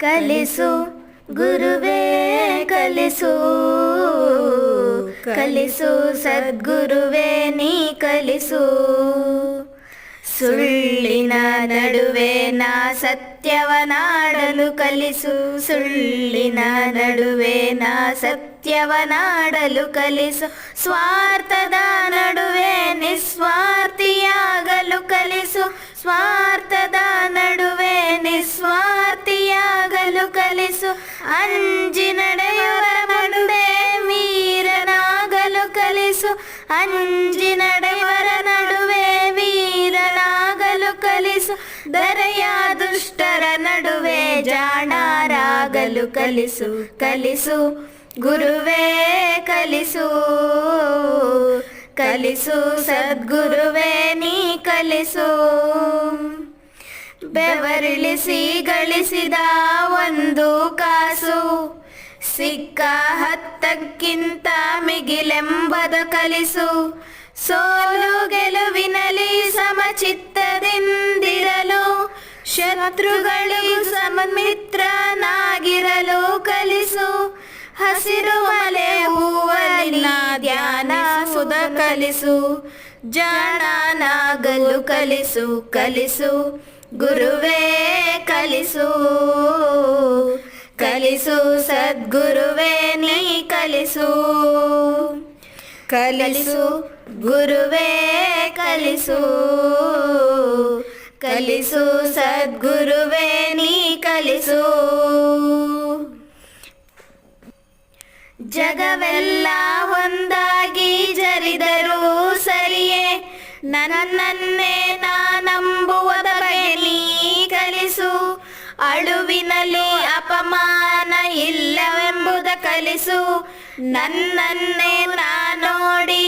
ಕಲಿಸು ಗುರುವೇ ಕಲಿಸು, ಕಲಿಸು ಸದ್ಗುರುವೇ ನೀ ಕಲಿಸು. ಸುಳ್ಳಿನ ನಡುವೆ ನಾ ಸತ್ಯವನಾಡಲು ಕಲಿಸು, ಸುಳ್ಳಿನ ನಡುವೆ ನಾ ಸತ್ಯವನಾಡಲು ಕಲಿಸು. ಸ್ವಾರ್ಥದ ನಡುವೆ ನಿಸ್ವಾರ್ಥಿಯಾಗಲು ಕಲಿಸು, ಸ್ವಾರ್ಥದ ನಡುವೆ ನಿಸ್ವಾರ್ಥಿಯಾಗಲು ಕಲಿಸು. ಅಂಜಿ ನಡೆಯುವ ಮುಂದೆ ವೀರನಾಗಲು ಕಲಿಸು, ಅಂಜಿ ನಡೆಯುವರ ನಡುವೆ ವೀರನಾಗಲು ಕಲಿಸು. ದರೆಯ ದುಷ್ಟರ ನಡುವೆ ಜಾಣರಾಗಲು ಕಲಿಸು, ಕಲಿಸು ಗುರುವೇ ಕಲಿಸು, ಕಲಿಸು ಸದ್ಗುರುವೇ ನೀ ಕಲಿಸು. ಬೆವರಿಳಿಸಿ ಗಳಿಸಿದ ಒಂದು ಕಾಸು ಸಿಕ್ಕ ಹತ್ತಕ್ಕಿಂತ ಮಿಗಿಲೆಂಬುದ ಕಲಿಸು. ಸೋಲು ಗೆಲುವಿನಲ್ಲಿ ಸಮಚಿತ್ತದಿಂದಿರಲು, ಶತ್ರುಗಳಿಗೂ ಸಮಮಿತ್ರನಾಗಿರಲು ಕಲಿಸು. ಹಸಿರು ಮಲೆ ಹೂವಲಿನ ಧ್ಯಾನಿಸುವುದ ಕಲಿಸು, ಜಾಣನಾಗಲು ಕಲಿಸು, ಕಲಿಸು ಗುರುವೇ ಕಲಿಸು, ಕಲಿಸು ಸದ್ಗುರುವೇ ನೀ ಕಲಿಸು. ಕಲಿಸು ಗುರುವೇ ಕಲಿಸು, ಕಲಿಸು ಸದ್ಗುರುವೇ ನೀ ಕಲಿಸು. ಜಗವೆಲ್ಲ ಒಂದಾಗಿ ಜರಿದರೂ ಸರಿಯೇ, ನನ್ನನ್ನೇ ನಾನಂಬುವುದ ಬಗೆ ನೀ ಕಲಿಸು. ಅಳುವಿನಲ್ಲಿ ಅಪಮಾನ ಇಲ್ಲವೆಂಬುದ ಕಲಿಸು, ನನ್ನನ್ನೇ ನಾ ನೋಡಿ